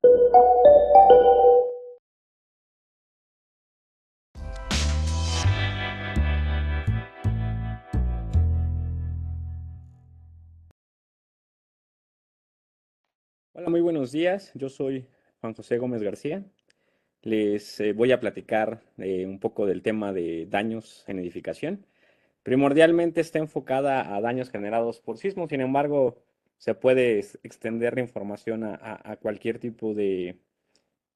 Hola, muy buenos días. Yo soy Juan José Gómez García. Les voy a platicar un poco del tema de daños en edificación. Primordialmente está enfocada a daños generados por sismos, sin embargo, se puede extender la información a cualquier tipo de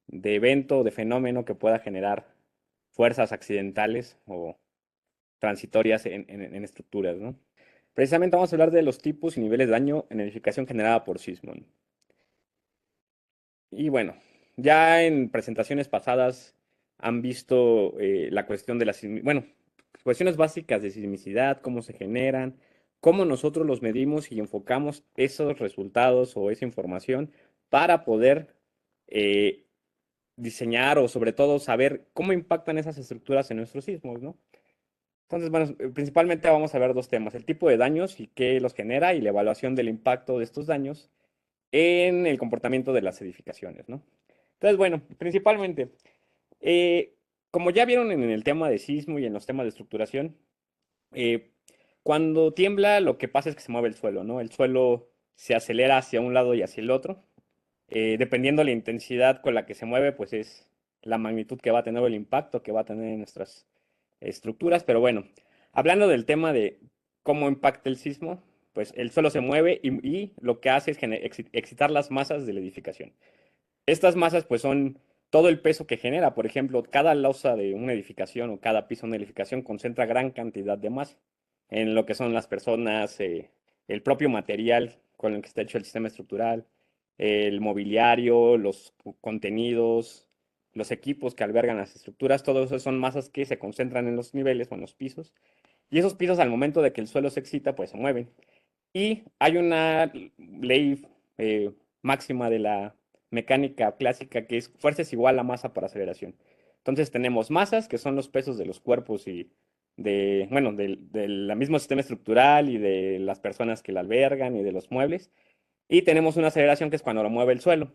evento o de fenómeno que pueda generar fuerzas accidentales o transitorias en estructuras, ¿no? Precisamente vamos a hablar de los tipos y niveles de daño en edificación generada por sismo, ¿no? Y bueno, ya en presentaciones pasadas han visto la cuestión de bueno, cuestiones básicas de sismicidad, cómo se generan, cómo nosotros los medimos y enfocamos esos resultados o esa información para poder eh, diseñar o sobre todo saber cómo impactan esas estructuras en nuestros sismos, ¿no? Entonces, bueno, principalmente vamos a ver dos temas, el tipo de daños y qué los genera y la evaluación del impacto de estos daños en el comportamiento de las edificaciones, ¿no? Entonces, bueno, principalmente, eh, como ya vieron en el tema de sismo y en los temas de estructuración, eh, cuando tiembla lo que pasa es que se mueve el suelo, ¿no? El suelo se acelera hacia un lado y hacia el otro. Dependiendo la intensidad con la que se mueve, pues es la magnitud que va a tener o el impacto que va a tener en nuestras estructuras. Pero bueno, hablando del tema de cómo impacta el sismo, pues el suelo se mueve y lo que hace es excitar las masas de la edificación. Estas masas pues son todo el peso que genera. Por ejemplo, cada losa de una edificación o cada piso de una edificación concentra gran cantidad de masa en lo que son las personas, el propio material con el que está hecho el sistema estructural, el mobiliario, los contenidos, los equipos que albergan las estructuras, todo eso son masas que se concentran en los niveles o en los pisos. Y esos pisos al momento de que el suelo se excita, pues se mueven. Y hay una ley máxima de la mecánica clásica que es fuerza es igual a masa por aceleración. Entonces tenemos masas, que son los pesos de los cuerpos y bueno, del mismo sistema estructural y de las personas que la albergan y de los muebles. Y tenemos una aceleración que es cuando lo mueve el suelo.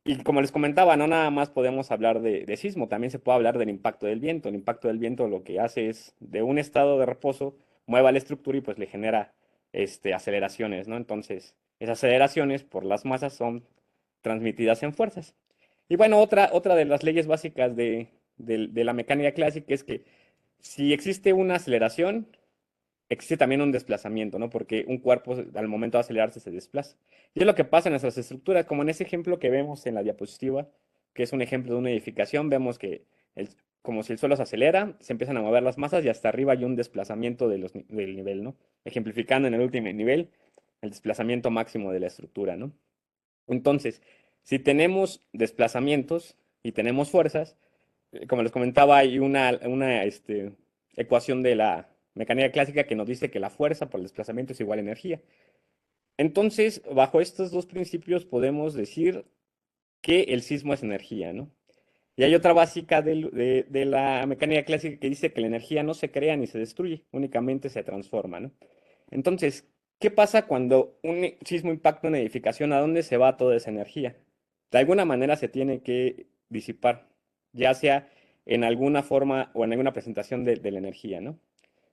Y como les comentaba, no nada más podemos hablar de sismo, también se puede hablar del impacto del viento. El impacto del viento lo que hace es, de un estado de reposo, mueva la estructura y pues le genera aceleraciones, ¿no? Entonces, esas aceleraciones por las masas son transmitidas en fuerzas. Y bueno, otra de las leyes básicas de la mecánica clásica es que si existe una aceleración, existe también un desplazamiento, ¿no? Porque un cuerpo al momento de acelerarse se desplaza. Y es lo que pasa en nuestras estructuras, como en ese ejemplo que vemos en la diapositiva, que es un ejemplo de una edificación, vemos que como si el suelo se acelera, se empiezan a mover las masas y hasta arriba hay un desplazamiento del nivel, ¿no? Ejemplificando en el último nivel el desplazamiento máximo de la estructura, ¿no? Entonces, si tenemos desplazamientos y tenemos fuerzas, como les comentaba, hay una ecuación de la mecánica clásica que nos dice que la fuerza por el desplazamiento es igual a energía. Entonces, bajo estos dos principios podemos decir que el sismo es energía, ¿no? Y hay otra básica de la mecánica clásica que dice que la energía no se crea ni se destruye, únicamente se transforma, ¿no? Entonces, ¿qué pasa cuando un sismo impacta una edificación? ¿A dónde se va toda esa energía? De alguna manera se tiene que disipar, ya sea en alguna forma o en alguna presentación de la energía, ¿no?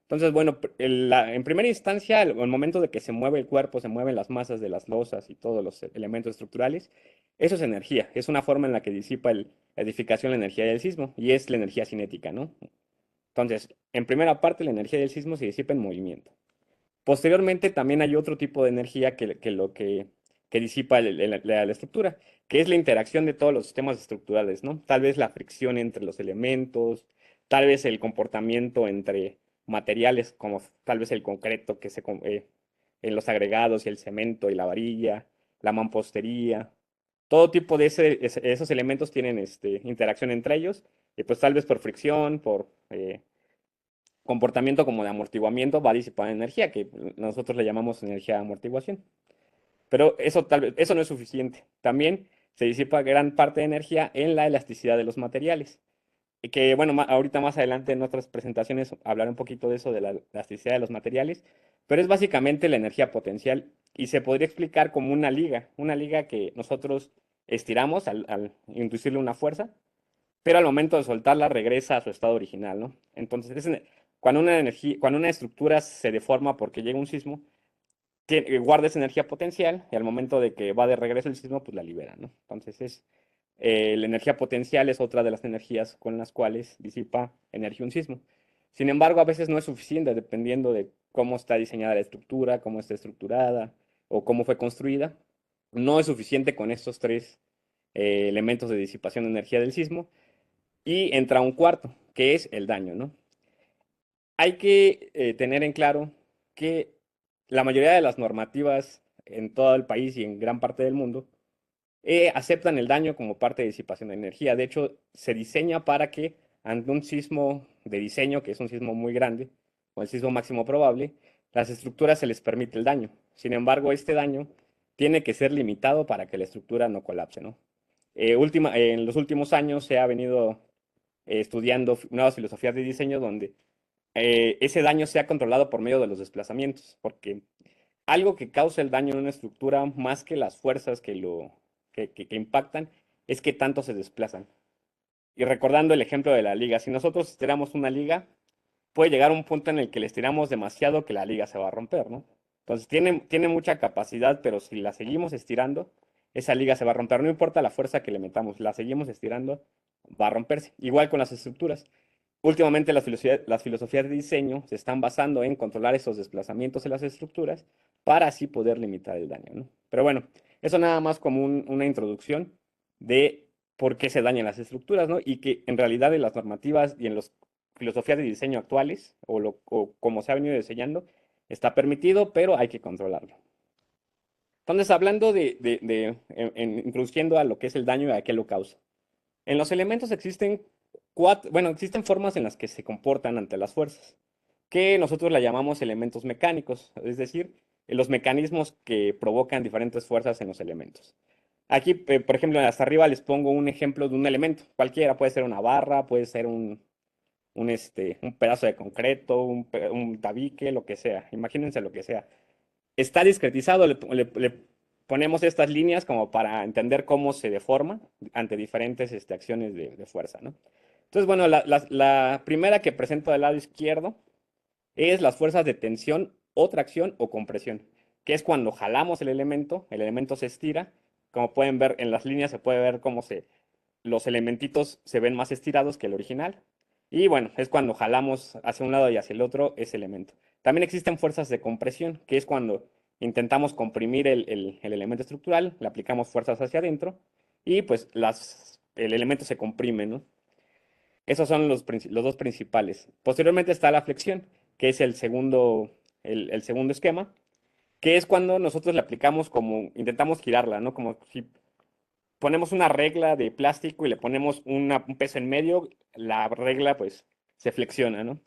Entonces, bueno, en primera instancia, al momento de que se mueve el cuerpo, se mueven las masas de las losas y todos los elementos estructurales, eso es energía, es una forma en la que disipa la edificación la energía del sismo y es la energía cinética, ¿no? Entonces, en primera parte, la energía del sismo se disipa en movimiento. Posteriormente, también hay otro tipo de energía que disipa la estructura, que es la interacción de todos los sistemas estructurales, ¿no? Tal vez la fricción entre los elementos, tal vez el comportamiento entre materiales, como tal vez el concreto en los agregados y el cemento y la varilla, la mampostería. Todo tipo de esos elementos tienen interacción entre ellos, y pues tal vez por fricción, por comportamiento como de amortiguamiento va a disipar energía, que nosotros le llamamos energía de amortiguación. Pero eso tal vez, eso no es suficiente. También se disipa gran parte de energía en la elasticidad de los materiales. Y que bueno, ahorita más adelante en otras presentaciones hablaré un poquito de eso, de la elasticidad de los materiales, pero es básicamente la energía potencial y se podría explicar como una liga que nosotros estiramos al inducirle una fuerza, pero al momento de soltarla regresa a su estado original, ¿no? Entonces, cuando una estructura se deforma porque llega un sismo, guarda esa energía potencial y al momento de que va de regreso el sismo, pues la libera, ¿no? Entonces, la energía potencial es otra de las energías con las cuales disipa energía un sismo. Sin embargo, a veces no es suficiente dependiendo de cómo está diseñada la estructura, cómo está estructurada o cómo fue construida. No es suficiente con estos tres elementos de disipación de energía del sismo y entra un cuarto, que es el daño, ¿no? Hay que tener en claro que la mayoría de las normativas en todo el país y en gran parte del mundo aceptan el daño como parte de disipación de energía. De hecho, se diseña para que ante un sismo de diseño, que es un sismo muy grande, o el sismo máximo probable, las estructuras se les permite el daño. Sin embargo, este daño tiene que ser limitado para que la estructura no colapse, ¿no? En los últimos años se ha venido estudiando nuevas filosofías de diseño donde ese daño sea controlado por medio de los desplazamientos, porque algo que causa el daño en una estructura, más que las fuerzas que impactan, es que tanto se desplazan. Y recordando el ejemplo de la liga, si nosotros estiramos una liga, puede llegar un punto en el que le estiramos demasiado que la liga se va a romper, ¿no? Entonces tiene mucha capacidad, pero si la seguimos estirando, esa liga se va a romper. No importa la fuerza que le metamos, la seguimos estirando, va a romperse. Igual con las estructuras. Últimamente las filosofías de diseño se están basando en controlar esos desplazamientos en las estructuras para así poder limitar el daño, ¿no? Pero bueno, eso nada más como una introducción de por qué se dañan las estructuras, ¿no? Y que en realidad en las normativas y en las filosofías de diseño actuales, o como se ha venido diseñando, está permitido, pero hay que controlarlo. Entonces, hablando introduciendo a lo que es el daño y a qué lo causa. En los elementos existen existen formas en las que se comportan ante las fuerzas, que nosotros la llamamos elementos mecánicos, es decir, los mecanismos que provocan diferentes fuerzas en los elementos. Aquí, por ejemplo, hasta arriba les pongo un ejemplo de un elemento, cualquiera, puede ser una barra, puede ser un pedazo de concreto, un tabique, lo que sea, imagínense lo que sea. Está discretizado, le ponemos estas líneas como para entender cómo se deforma ante diferentes acciones de fuerza, ¿no? Entonces, bueno, la primera que presento del lado izquierdo es las fuerzas de tensión o tracción o compresión, que es cuando jalamos el elemento se estira. Como pueden ver en las líneas, se puede ver cómo los elementitos se ven más estirados que el original. Y bueno, es cuando jalamos hacia un lado y hacia el otro ese elemento. También existen fuerzas de compresión, que es cuando intentamos comprimir el elemento estructural, le aplicamos fuerzas hacia adentro y pues el elemento se comprime, ¿no? Esos son los dos principales. Posteriormente está la flexión, que es el segundo esquema, que es cuando nosotros le aplicamos como, intentamos girarla, ¿no? Como si ponemos una regla de plástico y le ponemos un peso en medio, la regla pues se flexiona, ¿no?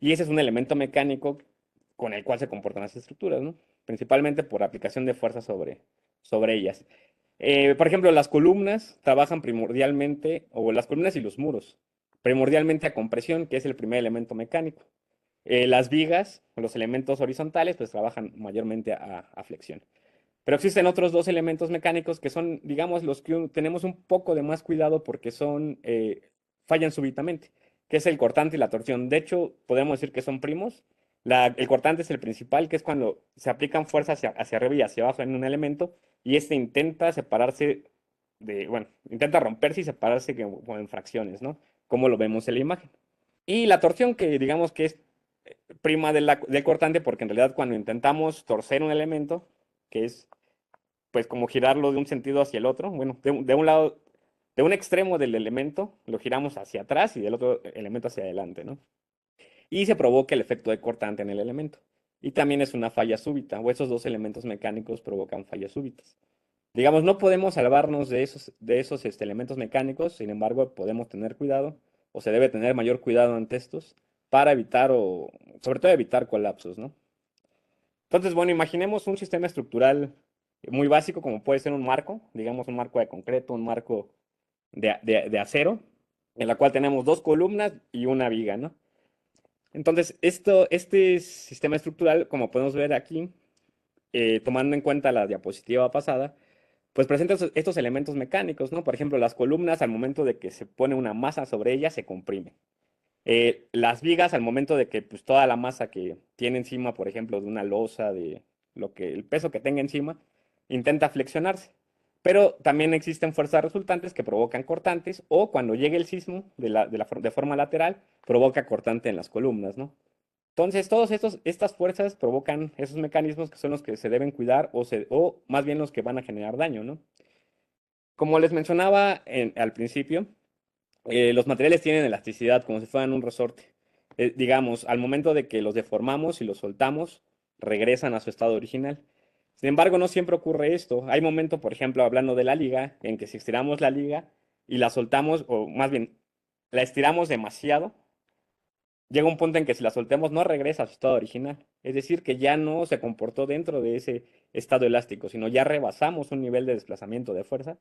Y ese es un elemento mecánico con el cual se comportan las estructuras, ¿no? Principalmente por aplicación de fuerza sobre ellas. Por ejemplo, las columnas trabajan primordialmente, o las columnas y los muros, primordialmente a compresión, que es el primer elemento mecánico. Las vigas, los elementos horizontales, pues trabajan mayormente a flexión. Pero existen otros dos elementos mecánicos que son, digamos, los que tenemos un poco de más cuidado porque fallan súbitamente, que es el cortante y la torsión. De hecho, podemos decir que son primos. El cortante es el principal, que es cuando se aplican fuerzas hacia arriba y hacia abajo en un elemento y este intenta separarse bueno, intenta romperse y separarse como en fracciones, ¿no? Como lo vemos en la imagen. Y la torsión, que digamos que es prima del cortante, porque en realidad cuando intentamos torcer un elemento, que es pues como girarlo de un sentido hacia el otro. Bueno, de un lado, de un extremo del elemento, lo giramos hacia atrás y del otro elemento hacia adelante, ¿no? Y se provoca el efecto de cortante en el elemento. Y también es una falla súbita, o esos dos elementos mecánicos provocan fallas súbitas. Digamos, no podemos salvarnos de esos elementos mecánicos, sin embargo, podemos tener cuidado, o se debe tener mayor cuidado ante estos, para evitar, o sobre todo evitar colapsos, ¿no? Entonces, bueno, imaginemos un sistema estructural muy básico, como puede ser un marco, digamos un marco de concreto, un marco de acero, en la cual tenemos dos columnas y una viga, ¿no? Entonces, este sistema estructural, como podemos ver aquí, tomando en cuenta la diapositiva pasada, pues presenta estos elementos mecánicos, ¿no? Por ejemplo, las columnas al momento de que se pone una masa sobre ellas se comprimen. Las vigas al momento de que pues, toda la masa que tiene encima, por ejemplo, de una losa, de lo que el peso que tenga encima, intenta flexionarse. Pero también existen fuerzas resultantes que provocan cortantes o cuando llegue el sismo de forma lateral, provoca cortante en las columnas, ¿no? Entonces, estas fuerzas provocan esos mecanismos que son los que se deben cuidar o más bien los que van a generar daño, ¿no? Como les mencionaba al principio, los materiales tienen elasticidad como si fueran un resorte. Digamos, al momento de que los deformamos y los soltamos, regresan a su estado original. Sin embargo, no siempre ocurre esto. Hay momentos, por ejemplo, hablando de la liga, en que si estiramos la liga y la soltamos, o más bien, la estiramos demasiado, llega un punto en que si la soltemos no regresa a su estado original. Es decir, que ya no se comportó dentro de ese estado elástico, sino ya rebasamos un nivel de desplazamiento de fuerza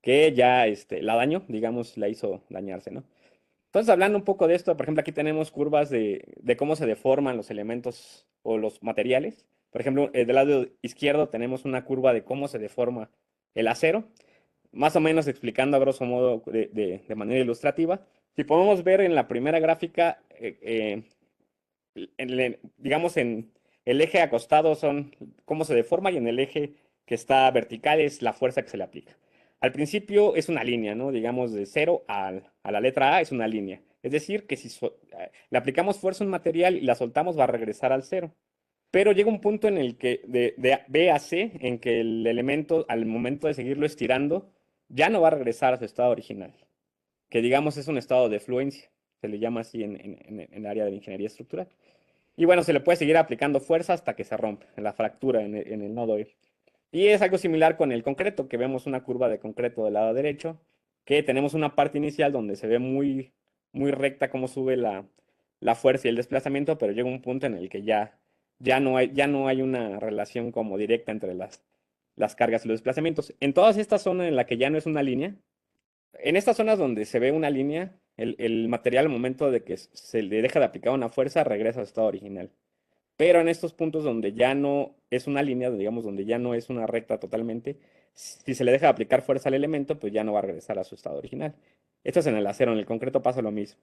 que ya la dañó, digamos, la hizo dañarse, ¿no? Entonces, hablando un poco de esto, por ejemplo, aquí tenemos curvas de cómo se deforman los elementos o los materiales. Por ejemplo, del lado izquierdo tenemos una curva de cómo se deforma el acero, más o menos explicando a grosso modo de manera ilustrativa. Si podemos ver en la primera gráfica, digamos, en el eje acostado son cómo se deforma y en el eje que está vertical es la fuerza que se le aplica. Al principio es una línea, ¿no? Digamos, de cero a la letra A es una línea. Es decir, que si le aplicamos fuerza a un material y la soltamos, va a regresar al cero. Pero llega un punto en el que de B a C, en que el elemento, al momento de seguirlo estirando, ya no va a regresar a su estado original, que digamos es un estado de fluencia. Se le llama así en el área de la ingeniería estructural. Y bueno, se le puede seguir aplicando fuerza hasta que se rompe, en la fractura en el nodo E. Y es algo similar con el concreto, que vemos una curva de concreto del lado derecho, que tenemos una parte inicial donde se ve muy, muy recta cómo sube la fuerza y el desplazamiento, pero llega un punto en el que ya no hay una relación como directa entre las cargas y los desplazamientos. En todas estas zonas en las que ya no es una línea, en estas zonas donde se ve una línea, el material al momento de que se le deja de aplicar una fuerza regresa a su estado original. Pero en estos puntos donde ya no es una línea, digamos, donde ya no es una recta totalmente, si se le deja de aplicar fuerza al elemento, pues ya no va a regresar a su estado original. Esto es en el acero, en el concreto pasa lo mismo.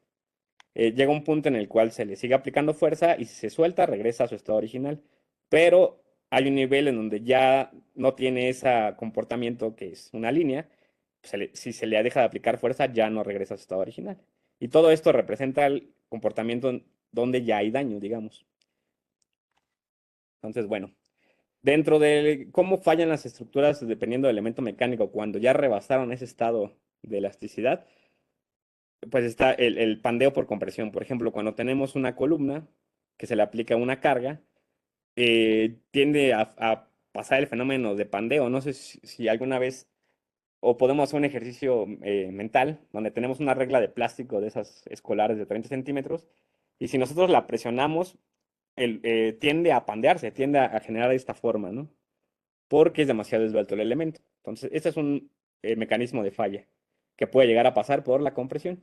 Llega un punto en el cual se le sigue aplicando fuerza y si se suelta, regresa a su estado original. Pero hay un nivel en donde ya no tiene ese comportamiento que es una línea. Si se le deja de aplicar fuerza, ya no regresa a su estado original. Y todo esto representa el comportamiento donde ya hay daño, digamos. Entonces, bueno, dentro de cómo fallan las estructuras dependiendo del elemento mecánico, cuando ya rebasaron ese estado de elasticidad, pues está el pandeo por compresión. Por ejemplo, cuando tenemos una columna que se le aplica una carga, tiende a pasar el fenómeno de pandeo. No sé si alguna vez, o podemos hacer un ejercicio mental, donde tenemos una regla de plástico de esas escolares de 30 centímetros, y si nosotros la presionamos, tiende a pandearse, tiende a generar esta forma, ¿no? Porque es demasiado esbelto el elemento. Entonces, este es un mecanismo de falla que puede llegar a pasar por la compresión.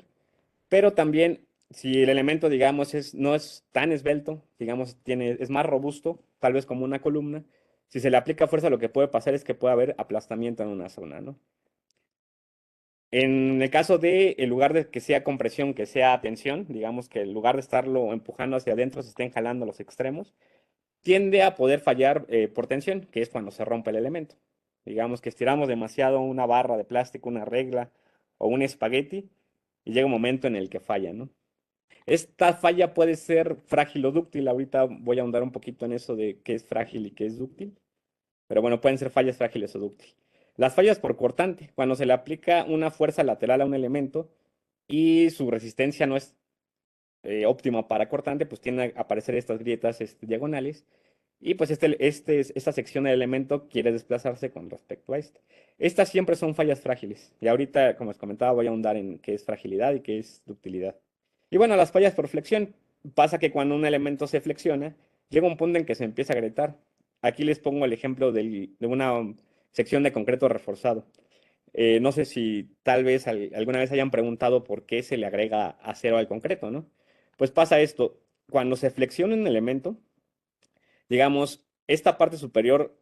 Pero también, si el elemento, digamos, no es tan esbelto, digamos, es más robusto, tal vez como una columna, si se le aplica fuerza, lo que puede pasar es que puede haber aplastamiento en una zona, ¿no? En el caso de, en lugar de que sea compresión, que sea tensión, digamos que en lugar de estarlo empujando hacia adentro, se estén jalando los extremos, tiende a poder fallar por tensión, que es cuando se rompe el elemento. Digamos que estiramos demasiado una barra de plástico, una regla o un espagueti y llega un momento en el que falla, ¿no? Esta falla puede ser frágil o dúctil. Ahorita voy a ahondar un poquito en eso de qué es frágil y qué es dúctil. Pero bueno, pueden ser fallas frágiles o dúctiles. Las fallas por cortante, cuando se le aplica una fuerza lateral a un elemento y su resistencia no es óptima para cortante, pues tienden a aparecer estas grietas diagonales y pues esta sección del elemento quiere desplazarse con respecto a esta. Estas siempre son fallas frágiles. Y ahorita, como les comentaba, voy a ahondar en qué es fragilidad y qué es ductilidad. Y bueno, las fallas por flexión. Pasa que cuando un elemento se flexiona, llega un punto en que se empieza a agrietar. Aquí les pongo el ejemplo de una sección de concreto reforzado. No sé si tal vez alguna vez hayan preguntado por qué se le agrega acero al concreto, ¿no? Pues pasa esto. Cuando se flexiona un elemento, digamos, esta parte superior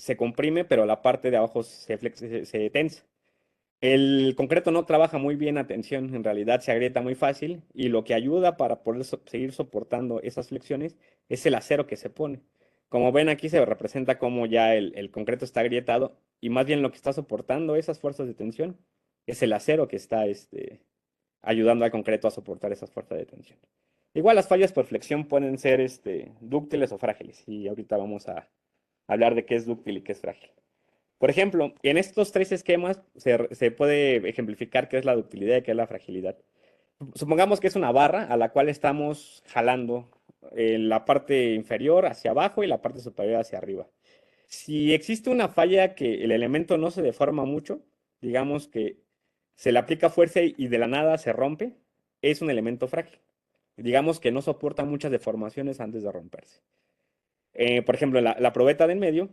se comprime, pero la parte de abajo se tensa. El concreto no trabaja muy bien a tensión, en realidad se agrieta muy fácil y lo que ayuda para poder seguir soportando esas flexiones es el acero que se pone. Como ven aquí se representa como ya el concreto está agrietado y más bien lo que está soportando esas fuerzas de tensión es el acero que está ayudando al concreto a soportar esas fuerzas de tensión. Igual las fallas por flexión pueden ser dúctiles o frágiles y ahorita vamos a hablar de qué es dúctil y qué es frágil. Por ejemplo, en estos tres esquemas se puede ejemplificar qué es la ductilidad y qué es la fragilidad. Supongamos que es una barra a la cual estamos jalando la parte inferior hacia abajo y la parte superior hacia arriba. Si existe una falla que el elemento no se deforma mucho, digamos que se le aplica fuerza y de la nada se rompe, es un elemento frágil. Digamos que no soporta muchas deformaciones antes de romperse. Por ejemplo, la probeta de en medio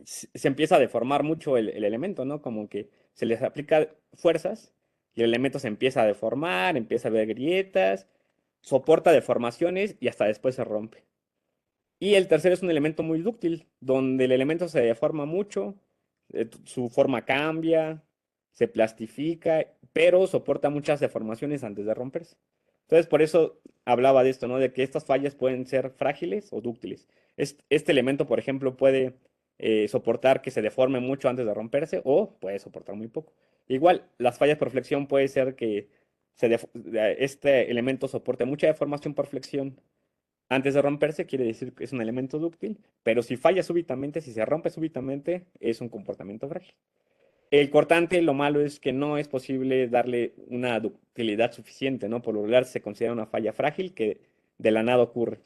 se empieza a deformar mucho el elemento, ¿no? Como que se les aplica fuerzas y el elemento se empieza a deformar, empieza a ver grietas, soporta deformaciones y hasta después se rompe. Y el tercero es un elemento muy dúctil, donde el elemento se deforma mucho, su forma cambia, se plastifica, pero soporta muchas deformaciones antes de romperse. Entonces, por eso hablaba de esto, ¿no? De que estas fallas pueden ser frágiles o dúctiles. Este elemento, por ejemplo, puede soportar que se deforme mucho antes de romperse o puede soportar muy poco. Igual, las fallas por flexión puede ser que este elemento soporte mucha deformación por flexión antes de romperse, quiere decir que es un elemento dúctil, pero si falla súbitamente, si se rompe súbitamente, es un comportamiento frágil. El cortante, lo malo es que no es posible darle una ductilidad suficiente, ¿no? Por lo regular se considera una falla frágil que de la nada ocurre.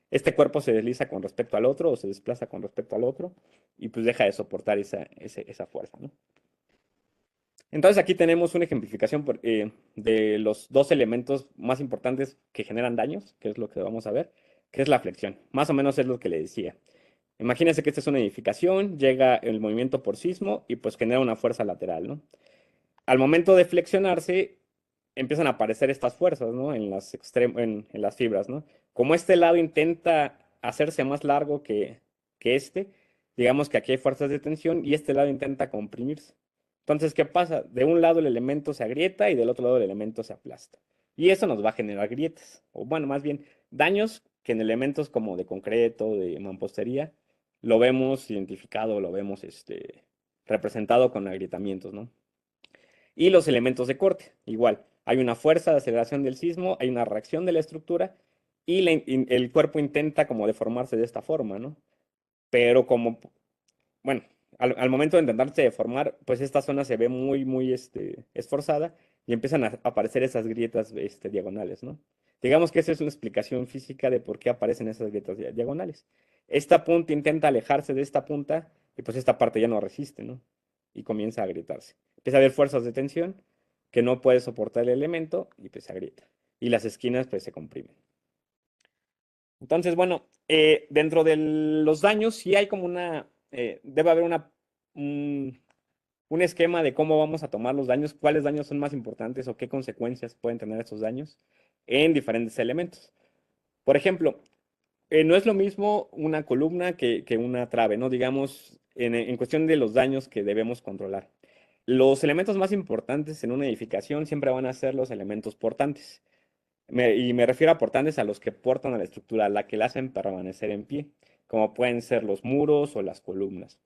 Este cuerpo se desliza con respecto al otro o se desplaza con respecto al otro y pues deja de soportar esa fuerza, ¿no? Entonces aquí tenemos una ejemplificación de los dos elementos más importantes que generan daños, que es lo que vamos a ver, que es la flexión. Más o menos es lo que le decía. Imagínense que esta es una edificación, llega el movimiento por sismo y pues genera una fuerza lateral, ¿no? Al momento de flexionarse, empiezan a aparecer estas fuerzas, ¿no? En las fibras, ¿no? Como este lado intenta hacerse más largo que digamos que aquí hay fuerzas de tensión y este lado intenta comprimirse. Entonces, ¿qué pasa? De un lado el elemento se agrieta y del otro lado el elemento se aplasta. Y eso nos va a generar grietas, o bueno, más bien daños que en elementos como de concreto, de mampostería, lo vemos identificado, lo vemos representado con agrietamientos, ¿no? Y los elementos de corte, igual. Hay una fuerza de aceleración del sismo, hay una reacción de la estructura y el cuerpo intenta como deformarse de esta forma, ¿no? Pero bueno, al momento de intentarse deformar, pues esta zona se ve muy, muy esforzada y empiezan a aparecer esas grietas diagonales, ¿no? Digamos que esa es una explicación física de por qué aparecen esas grietas diagonales. Esta punta intenta alejarse de esta punta y pues esta parte ya no resiste, ¿no? Y comienza a agrietarse. Empieza a haber fuerzas de tensión que no puede soportar el elemento y pues se agrieta. Y las esquinas pues se comprimen. Entonces, bueno, dentro de los daños sí hay como debe haber un, un esquema de cómo vamos a tomar los daños, cuáles daños son más importantes o qué consecuencias pueden tener estos daños en diferentes elementos. Por ejemplo, no es lo mismo una columna que una trave, ¿no? Digamos, en cuestión de los daños que debemos controlar. Los elementos más importantes en una edificación siempre van a ser los elementos portantes. Y me refiero a portantes a los que portan a la estructura, a la que la hacen permanecer en pie, como pueden ser los muros o las columnas.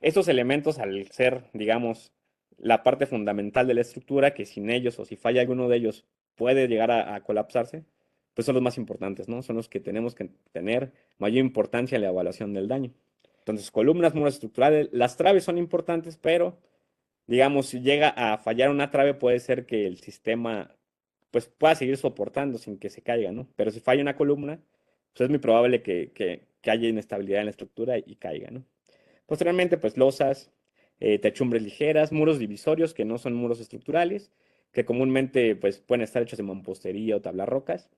Estos elementos, al ser, digamos, la parte fundamental de la estructura, que sin ellos o si falla alguno de ellos puede llegar a colapsarse, pues son los más importantes, ¿no? Son los que tenemos que tener mayor importancia en la evaluación del daño. Entonces, columnas, muros estructurales, las traves son importantes, pero digamos, si llega a fallar una trave, puede ser que el sistema pues pueda seguir soportando sin que se caiga, ¿no? Pero si falla una columna, pues es muy probable que haya inestabilidad en la estructura y caiga, ¿no? Posteriormente, pues losas, techumbres ligeras, muros divisorios que no son muros estructurales, que comúnmente pues pueden estar hechos de mampostería o tablas rocas,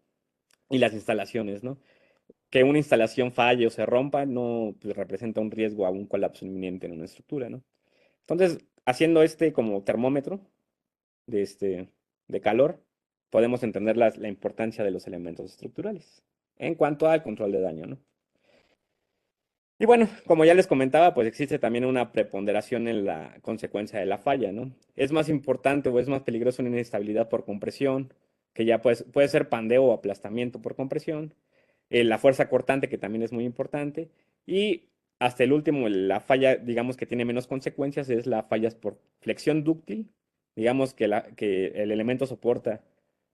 y las instalaciones, ¿no? Que una instalación falle o se rompa no pues, representa un riesgo a un colapso inminente en una estructura, ¿no? Entonces, haciendo como termómetro de, de calor, podemos entender la importancia de los elementos estructurales en cuanto al control de daño, ¿no? Y bueno, como ya les comentaba, pues existe también una preponderación en la consecuencia de la falla, ¿no? Es más importante o es más peligroso una inestabilidad por compresión, que ya puede ser pandeo o aplastamiento por compresión, la fuerza cortante, que también es muy importante, y hasta el último, la falla, digamos que tiene menos consecuencias, es la falla por flexión dúctil, digamos que el elemento soporta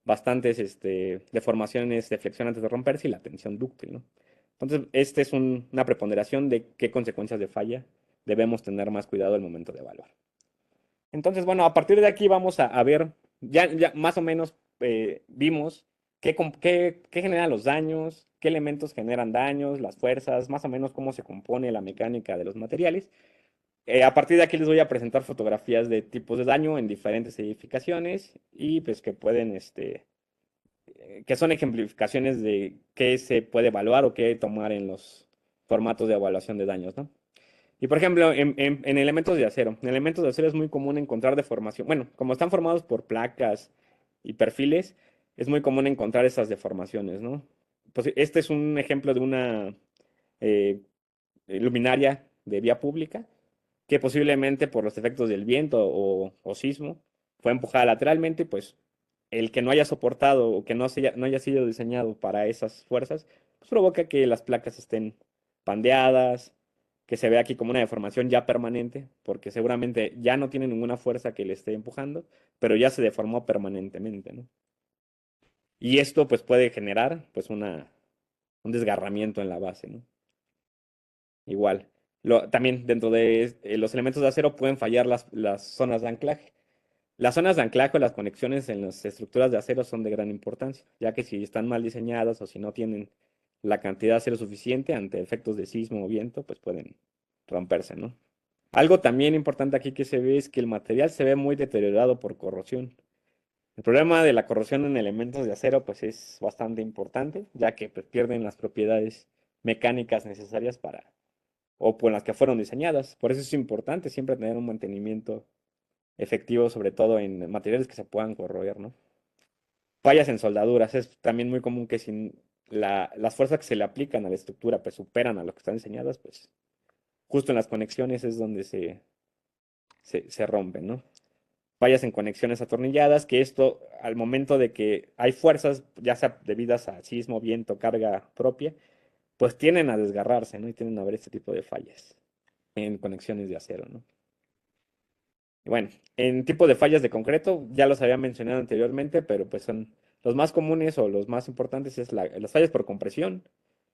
bastantes deformaciones de flexión antes de romperse y la tensión dúctil, ¿no? Entonces, esta es una preponderación de qué consecuencias de falla debemos tener más cuidado al momento de evaluar. Entonces, bueno, a partir de aquí vamos a ver, ya más o menos vimos qué generan los daños, qué elementos generan daños, las fuerzas, más o menos cómo se compone la mecánica de los materiales. A partir de aquí les voy a presentar fotografías de tipos de daño en diferentes edificaciones y pues que pueden, que son ejemplificaciones de qué se puede evaluar o qué tomar en los formatos de evaluación de daños, ¿no? Y por ejemplo, en elementos de acero. En elementos de acero es muy común encontrar deformación. Bueno, como están formados por placas y perfiles, es muy común encontrar esas deformaciones, ¿no? Pues este es un ejemplo de una eh, luminaria de vía pública que posiblemente por los efectos del viento o sismo fue empujada lateralmente, pues el que no haya soportado o que no haya sido diseñado para esas fuerzas, pues provoca que las placas estén pandeadas, que se vea aquí como una deformación ya permanente, porque seguramente ya no tiene ninguna fuerza que le esté empujando, pero ya se deformó permanentemente, ¿no? Y esto pues puede generar pues un desgarramiento en la base, ¿no? Igual. También dentro de los elementos de acero pueden fallar las zonas de anclaje. Las zonas de anclaje o las conexiones en las estructuras de acero son de gran importancia, ya que si están mal diseñadas o si no tienen la cantidad de acero suficiente ante efectos de sismo o viento, pues pueden romperse, ¿no? Algo también importante aquí que se ve es que el material se ve muy deteriorado por corrosión. El problema de la corrosión en elementos de acero pues es bastante importante, ya que pues, pierden las propiedades mecánicas necesarias para o por las que fueron diseñadas. Por eso es importante siempre tener un mantenimiento efectivo, sobre todo en materiales que se puedan corroer, ¿no? Fallas en soldaduras. Es también muy común que si las fuerzas que se le aplican a la estructura pues superan a lo que están diseñadas, pues justo en las conexiones es donde se rompen, ¿no? Fallas en conexiones atornilladas, que esto al momento de que hay fuerzas, ya sea debidas a sismo, viento, carga propia, pues tienden a desgarrarse, ¿no? Y tienden a haber este tipo de fallas en conexiones de acero, ¿no? Y bueno, en tipo de fallas de concreto, ya los había mencionado anteriormente, pero pues son los más comunes o los más importantes es las fallas por compresión,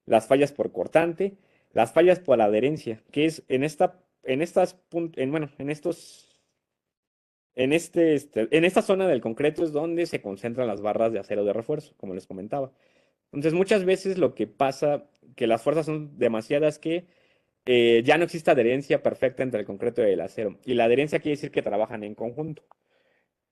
las fallas por cortante, las fallas por adherencia, que es en estas, bueno, en esta zona del concreto es donde se concentran las barras de acero de refuerzo, como les comentaba. Entonces, muchas veces lo que pasa, que las fuerzas son demasiadas que ya no existe adherencia perfecta entre el concreto y el acero. Y la adherencia quiere decir que trabajan en conjunto.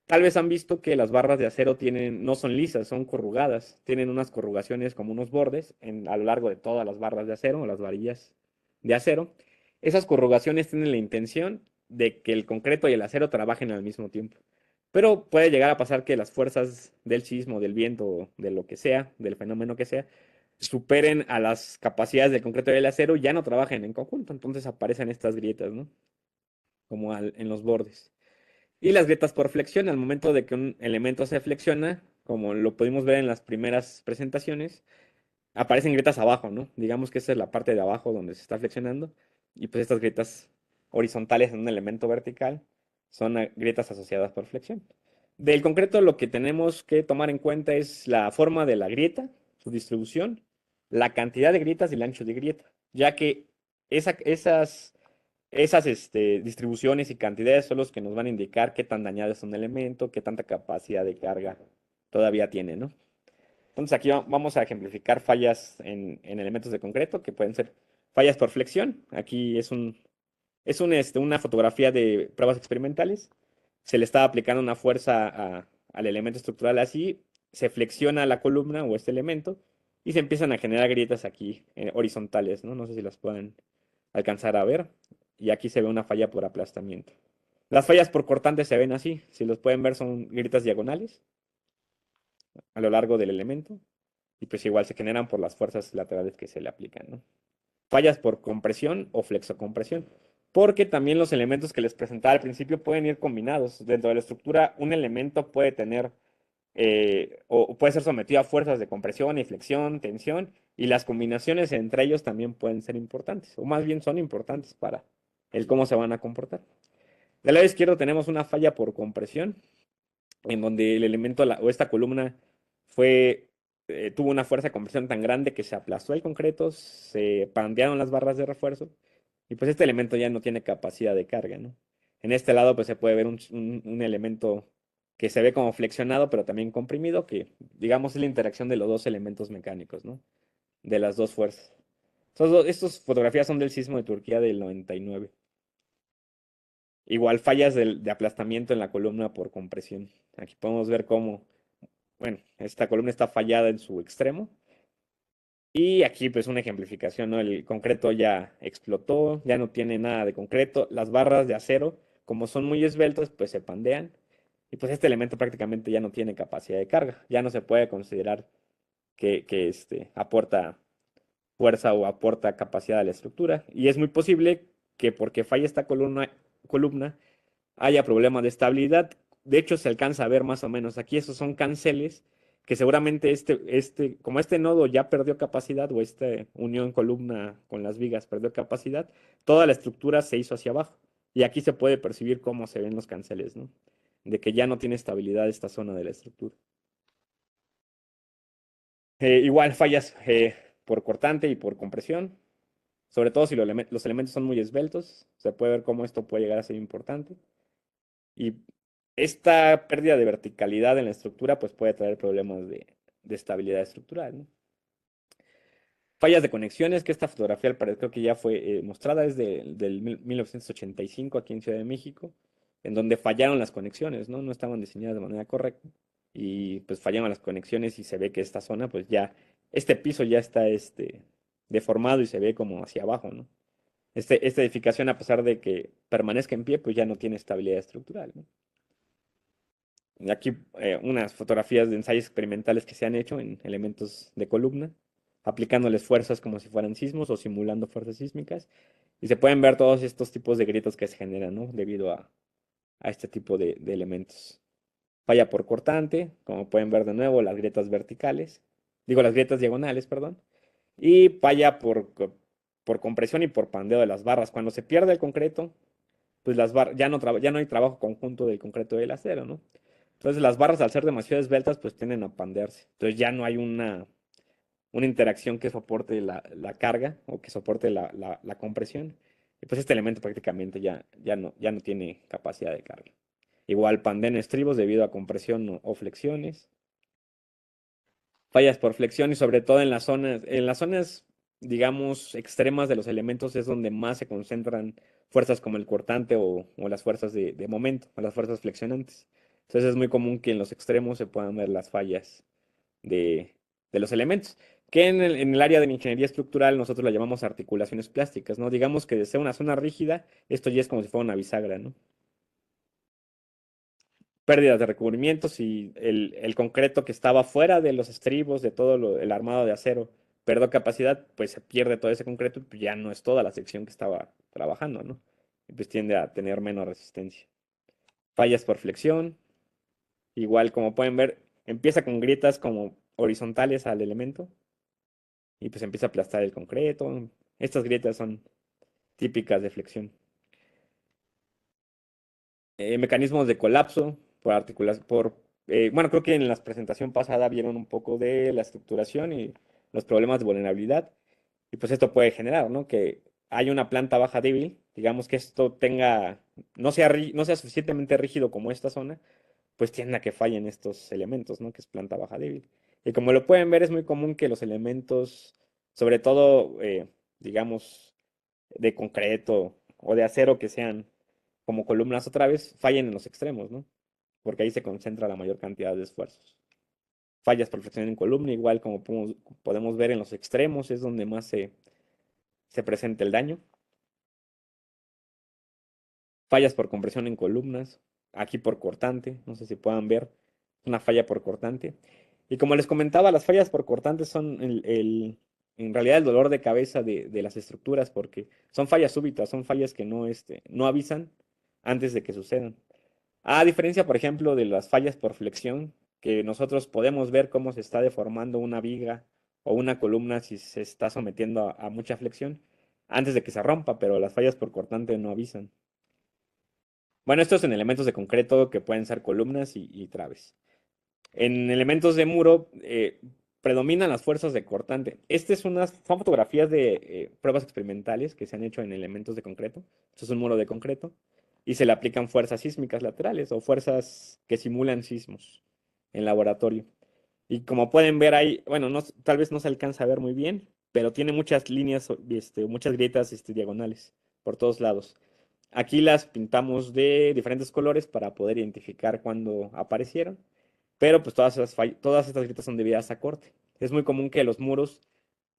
Tal vez han visto que las barras de acero no son lisas, son corrugadas. Tienen unas corrugaciones como unos bordes a lo largo de todas las barras de acero o las varillas de acero. Esas corrugaciones tienen la intención de que el concreto y el acero trabajen al mismo tiempo. Pero puede llegar a pasar que las fuerzas del sismo, del viento, de lo que sea, del fenómeno que sea, superen a las capacidades del concreto y del acero y ya no trabajen en conjunto. Entonces aparecen estas grietas, ¿no? Como en los bordes. Y las grietas por flexión, al momento de que un elemento se flexiona, como lo pudimos ver en las primeras presentaciones, aparecen grietas abajo, ¿no? Digamos que esa es la parte de abajo donde se está flexionando. Y pues estas grietas horizontales en un elemento vertical son grietas asociadas por flexión. Del concreto lo que tenemos que tomar en cuenta es la forma de la grieta, su distribución, la cantidad de grietas y el ancho de grieta, ya que esas distribuciones y cantidades son los que nos van a indicar qué tan dañado es un elemento, qué tanta capacidad de carga todavía tiene, ¿no? Entonces aquí vamos a ejemplificar fallas en elementos de concreto, que pueden ser fallas por flexión. Aquí es una fotografía de pruebas experimentales. Se le está aplicando una fuerza al elemento estructural así, se flexiona la columna o este elemento y se empiezan a generar grietas aquí horizontales, ¿no? No sé si las pueden alcanzar a ver. Y aquí se ve una falla por aplastamiento. Las fallas por cortante se ven así. Si los pueden ver son grietas diagonales a lo largo del elemento. Y pues igual se generan por las fuerzas laterales que se le aplican, ¿no? fallas por compresión o flexocompresión, porque también los elementos que les presentaba al principio pueden ir combinados. Dentro de la estructura, un elemento puede tener o puede ser sometido a fuerzas de compresión y flexión, tensión, y las combinaciones entre ellos también pueden ser importantes, o más bien son importantes para el cómo se van a comportar. Del lado izquierdo tenemos una falla por compresión, en donde el elemento o esta columna tuvo una fuerza de compresión tan grande que se aplastó el concreto, se pandearon las barras de refuerzo, y pues este elemento ya no tiene capacidad de carga, ¿no? En este lado pues se puede ver un elemento que se ve como flexionado, pero también comprimido, que digamos es la interacción de los dos elementos mecánicos, ¿no? De las dos fuerzas. Estas fotografías son del sismo de Turquía del 99. Igual fallas de aplastamiento en la columna por compresión. Aquí podemos ver cómo, bueno, esta columna está fallada en su extremo. Y aquí pues una ejemplificación, ¿no? El concreto ya explotó, ya no tiene nada de concreto. Las barras de acero, como son muy esbeltas, pues se pandean. Y pues este elemento prácticamente ya no tiene capacidad de carga. Ya no se puede considerar que aporta fuerza o aporta capacidad a la estructura. Y es muy posible que porque falla esta columna haya problemas de estabilidad. De hecho, se alcanza a ver más o menos aquí, esos son canceles que seguramente como este nodo ya perdió capacidad o esta unión columna con las vigas perdió capacidad, toda la estructura se hizo hacia abajo. Y aquí se puede percibir cómo se ven los canceles, ¿no? De que ya no tiene estabilidad esta zona de la estructura. Igual fallas por cortante y por compresión, sobre todo si los elementos son muy esbeltos, se puede ver cómo esto puede llegar a ser importante. Y esta pérdida de verticalidad en la estructura pues puede traer problemas de estabilidad estructural, ¿no? Fallas de conexiones, que esta fotografía al parecer creo que ya fue mostrada, es del 1985 aquí en Ciudad de México, en donde fallaron las conexiones, ¿no? No estaban diseñadas de manera correcta y pues fallaron las conexiones y se ve que esta zona pues ya, este piso ya está deformado y se ve como hacia abajo, ¿no? Esta edificación, a pesar de que permanezca en pie, pues ya no tiene estabilidad estructural, ¿no? Aquí unas fotografías de ensayos experimentales que se han hecho en elementos de columna, aplicándoles fuerzas como si fueran sismos o simulando fuerzas sísmicas. Y se pueden ver todos estos tipos de grietas que se generan, ¿no? Debido a este tipo de elementos. Falla por cortante, como pueden ver de nuevo, las grietas verticales, digo las grietas diagonales, perdón. Y falla por compresión y por pandeo de las barras. Cuando se pierde el concreto, pues ya no hay trabajo conjunto del concreto y del acero, ¿no? Entonces las barras al ser demasiado esbeltas pues tienden a pandearse. Entonces ya no hay una interacción que soporte la carga o que soporte la compresión. Y pues este elemento prácticamente ya no tiene capacidad de carga. Igual pandea en estribos debido a compresión o flexiones. Fallas por flexión y sobre todo en las zonas, digamos, extremas de los elementos es donde más se concentran fuerzas como el cortante o las fuerzas de momento, o las fuerzas flexionantes. Entonces es muy común que en los extremos se puedan ver las fallas de, de los elementos, que en el área de la ingeniería estructural nosotros la llamamos articulaciones plásticas, ¿no? Digamos que de ser una zona rígida, esto ya es como si fuera una bisagra, ¿no? Pérdidas de recubrimientos y el concreto que estaba fuera de los estribos, de todo el armado de acero, perdió capacidad, pues se pierde todo ese concreto y pues ya no es toda la sección que estaba trabajando, ¿no? Y pues tiende a tener menos resistencia. Fallas por flexión, igual como pueden ver, empieza con grietas como horizontales al elemento y pues empieza a aplastar el concreto. Estas grietas son típicas de flexión. Mecanismos de colapso por articulación, bueno, creo que en la presentación pasada vieron un poco de la estructuración y los problemas de vulnerabilidad, y pues esto puede generar, ¿no? Que haya una planta baja débil, digamos que esto no sea suficientemente rígido como esta zona, pues tiende a que fallen estos elementos, ¿no? Que es planta baja débil. Y como lo pueden ver, es muy común que los elementos, sobre todo, digamos, de concreto o de acero que sean como columnas otra vez, fallen en los extremos, ¿no? Porque ahí se concentra la mayor cantidad de esfuerzos. Fallas por flexión en columna, igual como podemos ver en los extremos, es donde más se presenta el daño. Fallas por compresión en columnas, aquí por cortante, no sé si puedan ver, una falla por cortante. Y como les comentaba, las fallas por cortante son en realidad el dolor de cabeza de las estructuras, porque son fallas súbitas, son fallas que no avisan antes de que sucedan. A diferencia, por ejemplo, de las fallas por flexión, que nosotros podemos ver cómo se está deformando una viga o una columna si se está sometiendo a mucha flexión antes de que se rompa, pero las fallas por cortante no avisan. Bueno, esto es en elementos de concreto que pueden ser columnas y traves. En elementos de muro predominan las fuerzas de cortante. Son fotografías de pruebas experimentales que se han hecho en elementos de concreto. Esto es un muro de concreto. Y se le aplican fuerzas sísmicas laterales o fuerzas que simulan sismos en laboratorio. Y como pueden ver ahí, bueno, tal vez no se alcanza a ver muy bien, pero tiene muchas líneas, muchas grietas diagonales por todos lados. Aquí las pintamos de diferentes colores para poder identificar cuándo aparecieron. Pero pues todas estas grietas son debidas a corte. Es muy común que los muros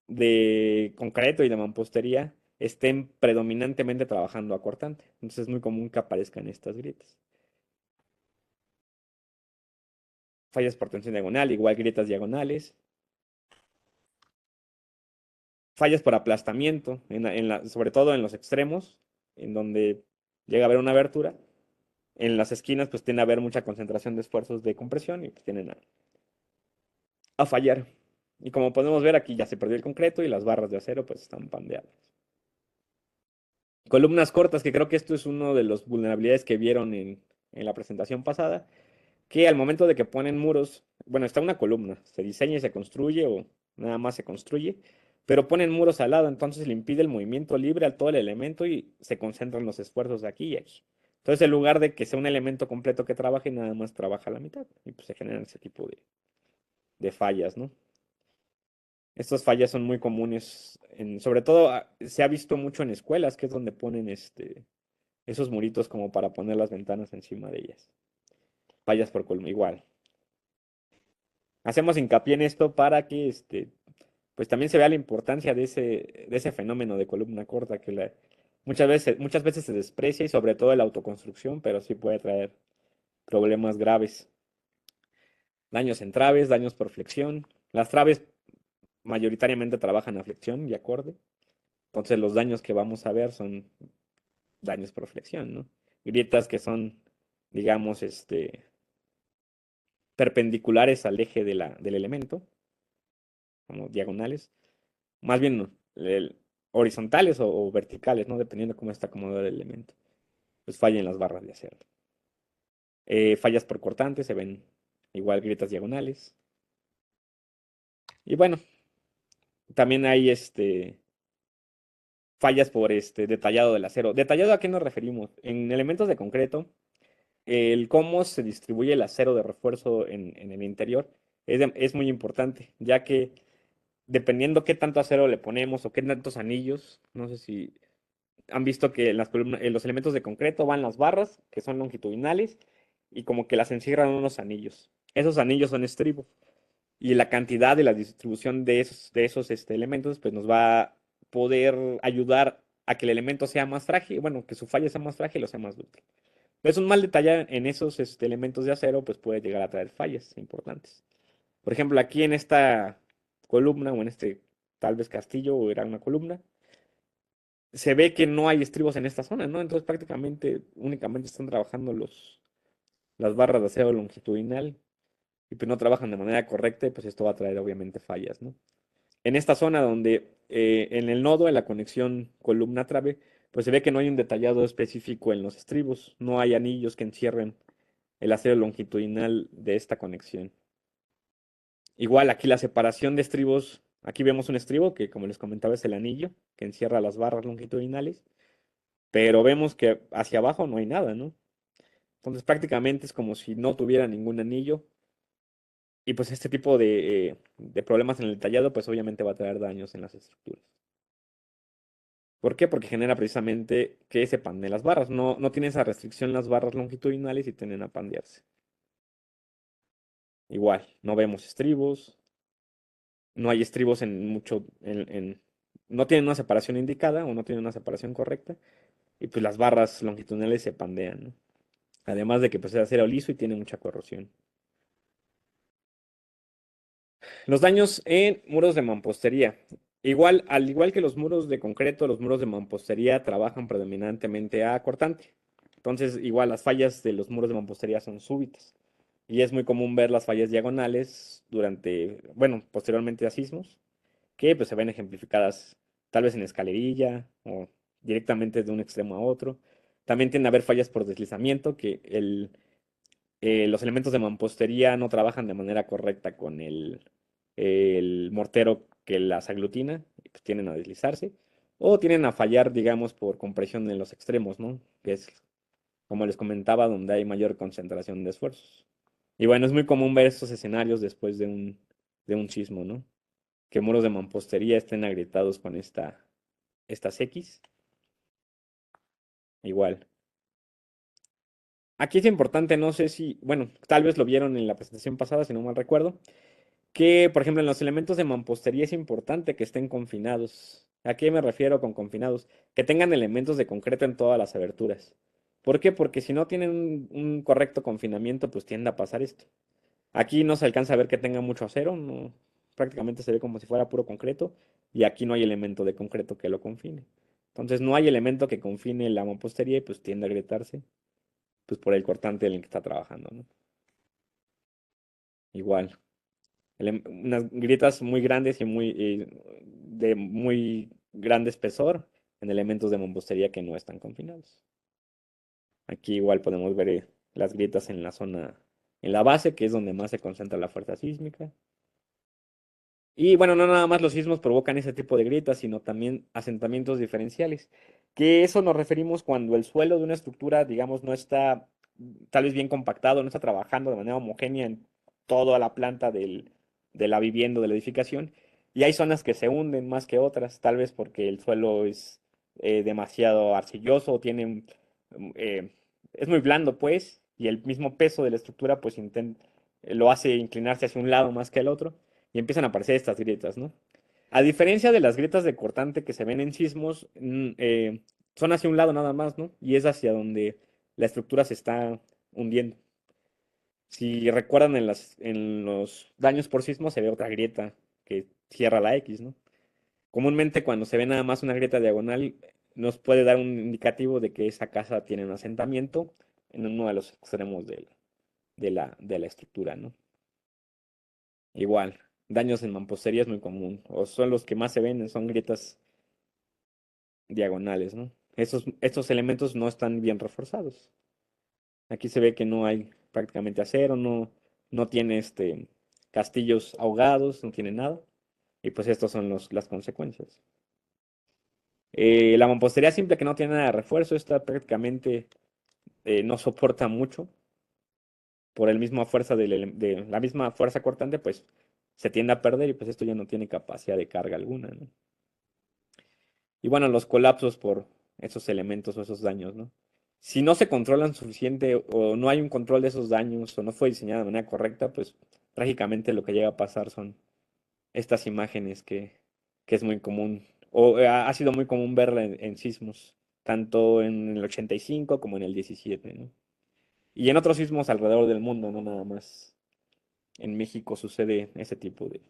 de concreto y de mampostería estén predominantemente trabajando a cortante. Entonces es muy común que aparezcan estas grietas. Fallas por tensión diagonal, igual grietas diagonales. Fallas por aplastamiento, sobre todo en los extremos, en donde llega a haber una abertura. En las esquinas pues tiende a haber mucha concentración de esfuerzos de compresión y pues tienden a fallar. Y como podemos ver aquí ya se perdió el concreto y las barras de acero pues están pandeadas. Columnas cortas, que creo que esto es uno de las vulnerabilidades que vieron en la presentación pasada, que al momento de que ponen muros, bueno, está una columna, se diseña y se construye o nada más se construye, pero ponen muros al lado, entonces le impide el movimiento libre a todo el elemento y se concentran los esfuerzos de aquí y aquí. Entonces, en lugar de que sea un elemento completo que trabaje, nada más trabaja a la mitad y pues se generan ese tipo de fallas, ¿no? Estas fallas son muy comunes, sobre todo se ha visto mucho en escuelas, que es donde ponen esos muritos como para poner las ventanas encima de ellas. Fallas por columna, igual. Hacemos hincapié en esto para que pues también se vea la importancia de ese fenómeno de columna corta que muchas veces se desprecia y sobre todo en la autoconstrucción, pero sí puede traer problemas graves. Daños en traves, daños por flexión. Las traves mayoritariamente trabajan a flexión y acorde. Entonces los daños que vamos a ver son daños por flexión, ¿no? Grietas que son, digamos, perpendiculares al eje del elemento, como diagonales, más bien horizontales o verticales, ¿no? Dependiendo cómo está acomodado el elemento. Pues fallan las barras de acero. Fallas por cortantes, se ven igual grietas diagonales. Y bueno, también hay fallas por detallado del acero. ¿Detallado a qué nos referimos? En elementos de concreto, el cómo se distribuye el acero de refuerzo en el interior es muy importante, ya que dependiendo qué tanto acero le ponemos o qué tantos anillos, no sé si han visto que en los elementos de concreto van las barras, que son longitudinales, y como que las encierran unos anillos. Esos anillos son estribos. Y la cantidad de la distribución de esos elementos, pues nos va a poder ayudar a que el elemento sea más frágil, bueno, que su falla sea más frágil o sea más dúctil. Es un mal detalle en esos elementos de acero, pues puede llegar a traer fallas importantes. Por ejemplo, aquí en esta columna o en tal vez castillo o era una columna, se ve que no hay estribos en esta zona, ¿no? Entonces prácticamente únicamente están trabajando las barras de acero longitudinal y pues no trabajan de manera correcta y pues esto va a traer obviamente fallas, ¿no? En esta zona donde en el nodo, en la conexión columna-trave, pues se ve que no hay un detallado específico en los estribos, no hay anillos que encierren el acero longitudinal de esta conexión. Igual aquí la separación de estribos, aquí vemos un estribo que como les comentaba es el anillo que encierra las barras longitudinales, pero vemos que hacia abajo no hay nada, ¿no? Entonces prácticamente es como si no tuviera ningún anillo y pues este tipo de problemas en el tallado pues obviamente va a traer daños en las estructuras. ¿Por qué? Porque genera precisamente que se pandeen las barras. No tiene esa restricción las barras longitudinales y tienden a pandearse. Igual, no vemos estribos, no hay estribos no tienen una separación indicada o no tienen una separación correcta y pues las barras longitudinales se pandean, ¿no? Además de que pues es acero liso y tiene mucha corrosión. Los daños en muros de mampostería. Igual, al igual que los muros de concreto, los muros de mampostería trabajan predominantemente a cortante. Entonces, igual las fallas de los muros de mampostería son súbitas. Y es muy común ver las fallas diagonales durante, bueno, posteriormente a sismos, que pues se ven ejemplificadas tal vez en escalerilla o directamente de un extremo a otro. También tiende a haber fallas por deslizamiento, que los elementos de mampostería no trabajan de manera correcta con el mortero que las aglutina, y pues tienden a deslizarse, o tienden a fallar, digamos, por compresión en los extremos, ¿no? Que es, como les comentaba, donde hay mayor concentración de esfuerzos. Y bueno, es muy común ver estos escenarios después de un sismo, ¿no? Que muros de mampostería estén agrietados con estas X. Igual. Aquí es importante, no sé si, bueno, tal vez lo vieron en la presentación pasada, si no mal recuerdo, que, por ejemplo, en los elementos de mampostería es importante que estén confinados. ¿A qué me refiero con confinados? Que tengan elementos de concreto en todas las aberturas. ¿Por qué? Porque si no tienen un correcto confinamiento, pues tiende a pasar esto. Aquí no se alcanza a ver que tenga mucho acero, no, prácticamente se ve como si fuera puro concreto, y aquí no hay elemento de concreto que lo confine. Entonces no hay elemento que confine la mampostería y pues tiende a agrietarse, pues por el cortante en el que está trabajando, ¿no? Igual. Unas grietas muy grandes y de muy grande espesor en elementos de mampostería que no están confinados. Aquí igual podemos ver las grietas en la zona, en la base, que es donde más se concentra la fuerza sísmica. Y bueno, no nada más los sismos provocan ese tipo de grietas, sino también asentamientos diferenciales, que eso nos referimos cuando el suelo de una estructura, digamos, no está tal vez bien compactado, no está trabajando de manera homogénea en toda la planta de la vivienda, de la edificación, y hay zonas que se hunden más que otras, tal vez porque el suelo es demasiado arcilloso, eh, es muy blando, pues, y el mismo peso de la estructura, pues, lo hace inclinarse hacia un lado más que el otro y empiezan a aparecer estas grietas, ¿no? A diferencia de las grietas de cortante que se ven en sismos, son hacia un lado nada más, ¿no? Y es hacia donde la estructura se está hundiendo. Si recuerdan en los daños por sismo se ve otra grieta que cierra la X, ¿no? Comúnmente cuando se ve nada más una grieta diagonal, nos puede dar un indicativo de que esa casa tiene un asentamiento en uno de los extremos de la estructura, ¿no? Igual, daños en mampostería es muy común, o son los que más se ven, son grietas diagonales, ¿no? Estos elementos no están bien reforzados. Aquí se ve que no hay prácticamente acero, no tiene castillos ahogados, no tiene nada. Y pues estos son las consecuencias. La mampostería simple que no tiene nada de refuerzo, esta prácticamente no soporta mucho por el misma fuerza de la misma fuerza cortante, pues se tiende a perder y pues esto ya no tiene capacidad de carga alguna, ¿no? Y bueno, los colapsos por esos elementos o esos daños, ¿no? Si no se controlan suficiente o no hay un control de esos daños o no fue diseñada de manera correcta, pues trágicamente lo que llega a pasar son estas imágenes que es muy común o ha sido muy común verla en sismos, tanto en el 85 como en el 17, ¿no? Y en otros sismos alrededor del mundo, no nada más en México sucede ese tipo de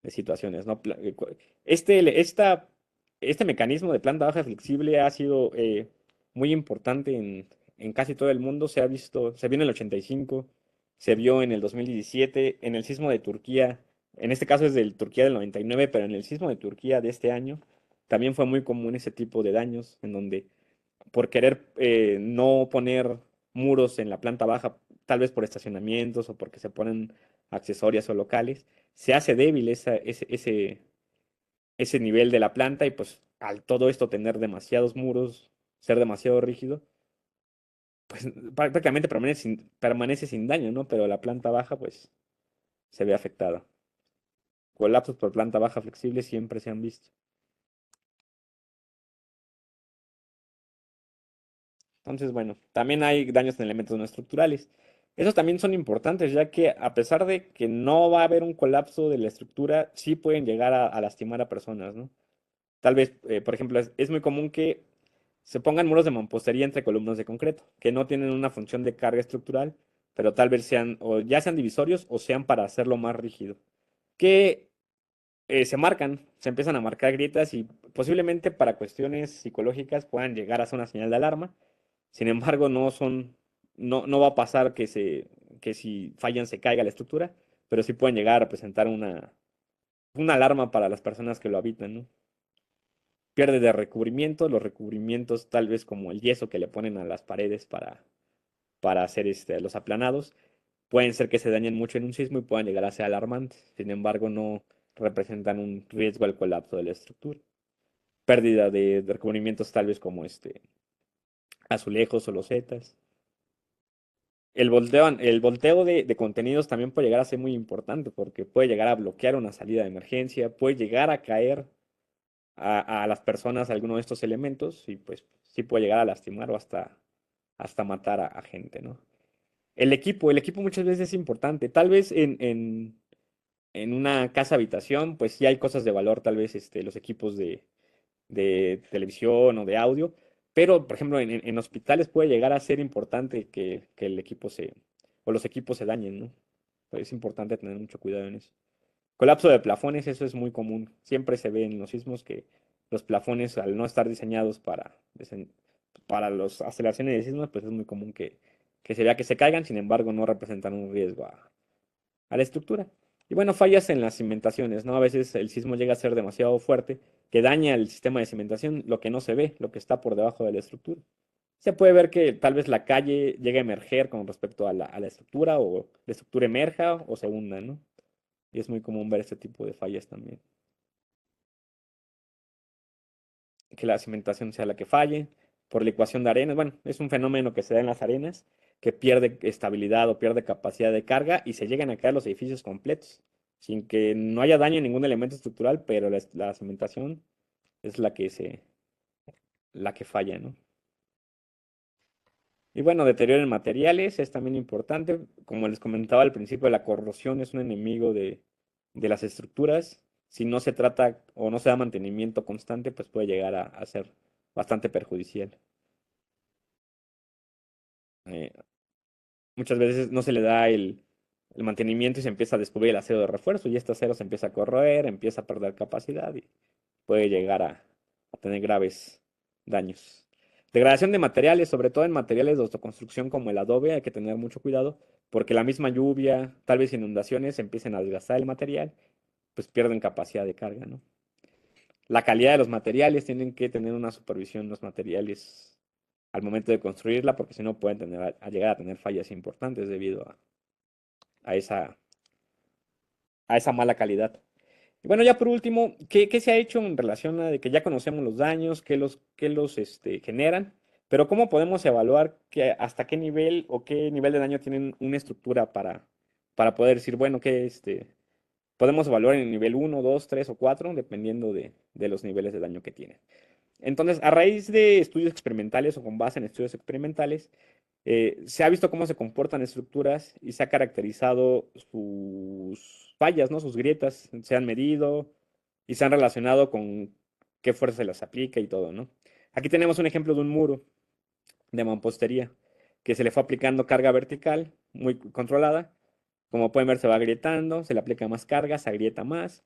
situaciones, ¿no? Este, esta, este mecanismo de planta baja flexible ha sido muy importante en casi todo el mundo. Se ha visto, se vio en el 85, se vio en el 2017, en el sismo de Turquía, en este caso es del Turquía del 99, pero en el sismo de Turquía de este año también fue muy común ese tipo de daños, en donde por querer no poner muros en la planta baja, tal vez por estacionamientos o porque se ponen accesorias o locales, se hace débil ese nivel de la planta y pues al todo esto tener demasiados muros, ser demasiado rígido, pues prácticamente permanece sin daño, ¿no? Pero la planta baja pues se ve afectada. Colapsos por planta baja flexible siempre se han visto. Entonces, bueno, también hay daños en elementos no estructurales. Esos también son importantes, ya que a pesar de que no va a haber un colapso de la estructura, sí pueden llegar a lastimar a personas, ¿no? Tal vez, por ejemplo, es muy común que se pongan muros de mampostería entre columnas de concreto, que no tienen una función de carga estructural, pero tal vez sean, o ya sean divisorios o sean para hacerlo más rígido. Que se marcan, se empiezan a marcar grietas y posiblemente para cuestiones psicológicas puedan llegar a ser una señal de alarma. Sin embargo, no va a pasar que si fallan se caiga la estructura, pero sí pueden llegar a representar una alarma para las personas que lo habitan, ¿no? Pierde de recubrimiento, los recubrimientos tal vez como el yeso que le ponen a las paredes para hacer los aplanados, pueden ser que se dañen mucho en un sismo y puedan llegar a ser alarmantes. Sin embargo, no representan un riesgo al colapso de la estructura. Pérdida de recubrimientos tal vez como azulejos o losetas. El volteo de contenidos también puede llegar a ser muy importante porque puede llegar a bloquear una salida de emergencia, puede llegar a caer a las personas alguno de estos elementos y pues sí puede llegar a lastimar o hasta matar a gente, ¿no? El equipo muchas veces es importante. Tal vez en una casa habitación, pues sí hay cosas de valor, tal vez los equipos de televisión o de audio, pero por ejemplo en hospitales puede llegar a ser importante que el equipo o los equipos se dañen, ¿no? Pues es importante tener mucho cuidado en eso. Colapso de plafones, eso es muy común. Siempre se ve en los sismos que los plafones, al no estar diseñados para las aceleraciones de sismos, pues es muy común que se vea que se caigan, sin embargo, no representan un riesgo a la estructura. Y bueno, fallas en las cimentaciones, ¿no? A veces el sismo llega a ser demasiado fuerte, que daña el sistema de cimentación, lo que no se ve, lo que está por debajo de la estructura. Se puede ver que tal vez la calle llegue a emerger con respecto a la estructura, o la estructura emerja o se hunda, ¿no? Y es muy común ver este tipo de fallas también. Que la cimentación sea la que falle, por la ecuación de arenas. Bueno, es un fenómeno que se da en las arenas, que pierde estabilidad o pierde capacidad de carga y se llegan a caer los edificios completos, sin que no haya daño en ningún elemento estructural, pero la cimentación es la que falla, ¿no? Y bueno, deterioro en materiales es también importante. Como les comentaba al principio, la corrosión es un enemigo de las estructuras. Si no se trata o no se da mantenimiento constante, pues puede llegar a ser bastante perjudicial. Eh, Muchas veces no se le da el mantenimiento y se empieza a descubrir el acero de refuerzo y este acero se empieza a corroer, empieza a perder capacidad y puede llegar a tener graves daños. Degradación de materiales, sobre todo en materiales de autoconstrucción como el adobe, hay que tener mucho cuidado porque la misma lluvia, tal vez inundaciones, empiecen a desgastar el material, pues pierden capacidad de carga, ¿no? La calidad de los materiales, tienen que tener una supervisión los materiales al momento de construirla porque si no pueden a llegar a tener fallas importantes debido a esa, a esa mala calidad. Y bueno, ya por último, ¿qué se ha hecho en relación a de que ya conocemos los daños, qué los generan, pero cómo podemos evaluar hasta qué nivel o qué nivel de daño tienen una estructura para poder decir, bueno, podemos evaluar en el nivel uno 2 3 o 4 dependiendo de los niveles de daño que tienen? Entonces, a raíz de estudios experimentales o con base en estudios experimentales, se ha visto cómo se comportan estructuras y se ha caracterizado sus fallas, ¿no? Sus grietas, se han medido y se han relacionado con qué fuerza se las aplica y todo, ¿no? Aquí tenemos un ejemplo de un muro de mampostería que se le fue aplicando carga vertical muy controlada. Como pueden ver, se va agrietando, se le aplica más carga, se agrieta más,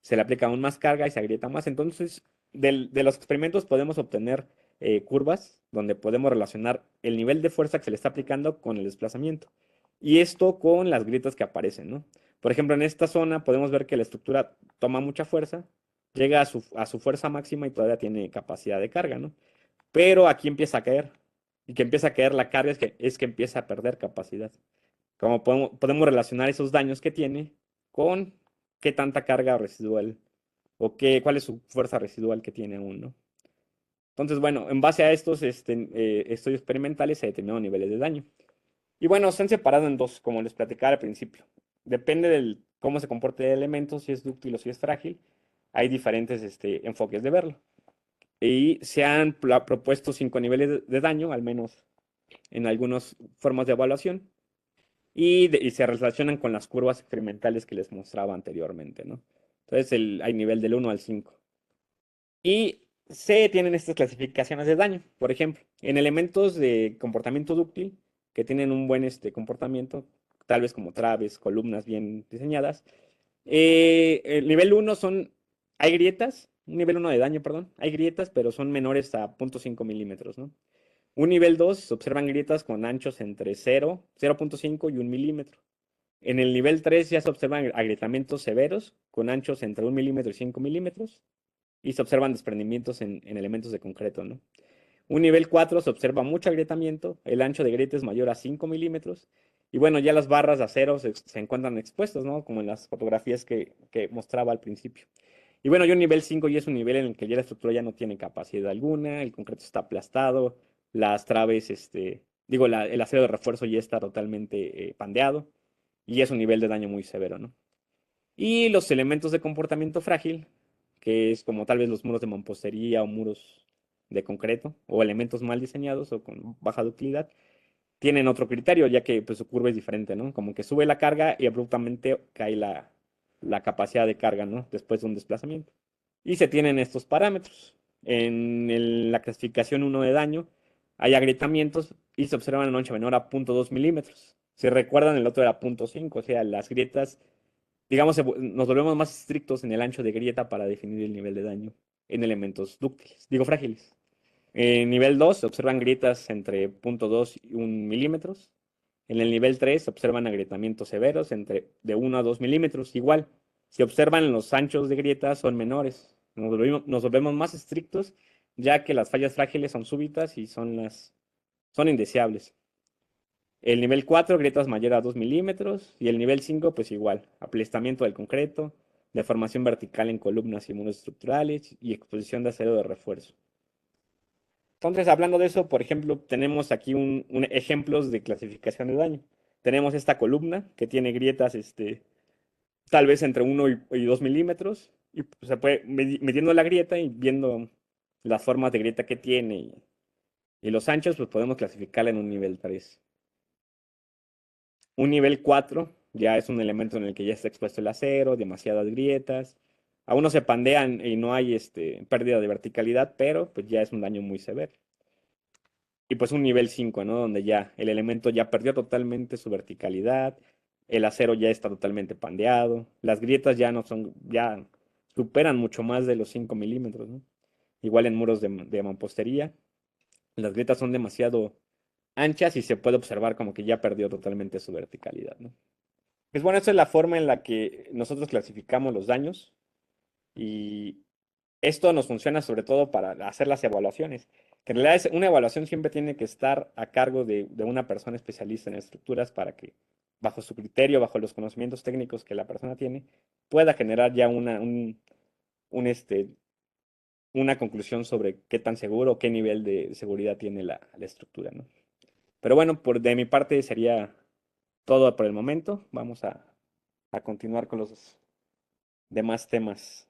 se le aplica aún más carga y se agrieta más. Entonces, de los experimentos podemos obtener curvas donde podemos relacionar el nivel de fuerza que se le está aplicando con el desplazamiento. Y esto con las grietas que aparecen, ¿no? Por ejemplo, en esta zona podemos ver que la estructura toma mucha fuerza, llega a su fuerza máxima y todavía tiene capacidad de carga, ¿no? Pero aquí empieza a caer. Y que empieza a caer la carga es que empieza a perder capacidad. Como podemos relacionar esos daños que tiene con qué tanta carga residual o cuál es su fuerza residual que tiene aún, ¿no? Entonces, bueno, en base a estos estudios experimentales se determinaron niveles de daño. Y bueno, se han separado en dos, como les platicaba al principio. Depende del cómo se comporte el elemento, si es dúctil o si es frágil. Hay diferentes enfoques de verlo. Y se han propuesto 5 niveles de daño, al menos en algunas formas de evaluación, y se relacionan con las curvas experimentales que les mostraba anteriormente, ¿no? Entonces hay nivel del 1 al 5. Y se tienen estas clasificaciones de daño. Por ejemplo, en elementos de comportamiento dúctil, que tienen un buen comportamiento, tal vez como traves, columnas bien diseñadas, El nivel uno hay grietas, un nivel uno de daño, perdón, hay grietas, pero son menores a 0.5 milímetros, ¿no? Un nivel 2 se observan grietas con anchos entre 0.5 y 1 milímetro. En el nivel 3 ya se observan agrietamientos severos con anchos entre 1 milímetro y 5 milímetros y se observan desprendimientos en elementos de concreto, ¿no? Un nivel 4 se observa mucho agrietamiento, el ancho de grieta es mayor a 5 milímetros y bueno, ya las barras de acero se encuentran expuestas, ¿no? Como en las fotografías que mostraba al principio. Y bueno, ya un nivel 5 ya es un nivel en el que ya la estructura ya no tiene capacidad alguna, el concreto está aplastado, las traves, el acero de refuerzo ya está totalmente pandeado y es un nivel de daño muy severo, ¿no? Y los elementos de comportamiento frágil, que es como tal vez los muros de mampostería o muros de concreto, o elementos mal diseñados o con baja ductilidad, tienen otro criterio, ya que pues, su curva es diferente, ¿no? Como que sube la carga y abruptamente cae la capacidad de carga, ¿no? Después de un desplazamiento. Y se tienen estos parámetros. La clasificación uno de daño hay agrietamientos y se observan en ancho menor a 0.2 milímetros. Si recuerdan, el otro era 0.5, o sea, las grietas, digamos, nos volvemos más estrictos en el ancho de grieta para definir el nivel de daño en elementos dúctiles, digo frágiles. En nivel 2 se observan grietas entre 0.2 y 1 milímetros. En el nivel 3 se observan agrietamientos severos entre de 1 a 2 milímetros. Igual, si observan los anchos de grietas son menores. Nos volvemos más estrictos ya que las fallas frágiles son súbitas y son indeseables. El nivel 4 grietas mayor a 2 milímetros. Y el nivel 5 pues igual, aplastamiento del concreto, deformación vertical en columnas y muros estructurales y exposición de acero de refuerzo. Entonces, hablando de eso, por ejemplo, tenemos aquí ejemplos de clasificación de daño. Tenemos esta columna que tiene grietas, tal vez entre 1 y 2 milímetros, y pues, se puede, midiendo la grieta y viendo las formas de grieta que tiene y los anchos, pues podemos clasificarla en un nivel 3. Un nivel 4 ya es un elemento en el que ya está expuesto el acero, demasiadas grietas. Aún no se pandean y no hay pérdida de verticalidad, pero pues ya es un daño muy severo. Y pues un nivel 5, ¿no? Donde ya el elemento ya perdió totalmente su verticalidad, el acero ya está totalmente pandeado, las grietas ya no son, ya superan mucho más de los 5 milímetros, ¿no? Igual en muros de mampostería, las grietas son demasiado anchas y se puede observar como que ya perdió totalmente su verticalidad, ¿no? Pues bueno, esa es la forma en la que nosotros clasificamos los daños y esto nos funciona sobre todo para hacer las evaluaciones. Que en realidad una evaluación siempre tiene que estar a cargo de una persona especialista en estructuras para que, bajo su criterio, bajo los conocimientos técnicos que la persona tiene, pueda generar ya un, este, una conclusión sobre qué tan seguro, qué nivel de seguridad tiene la estructura, ¿no? Pero bueno, de mi parte sería todo por el momento. Vamos a continuar con los demás temas.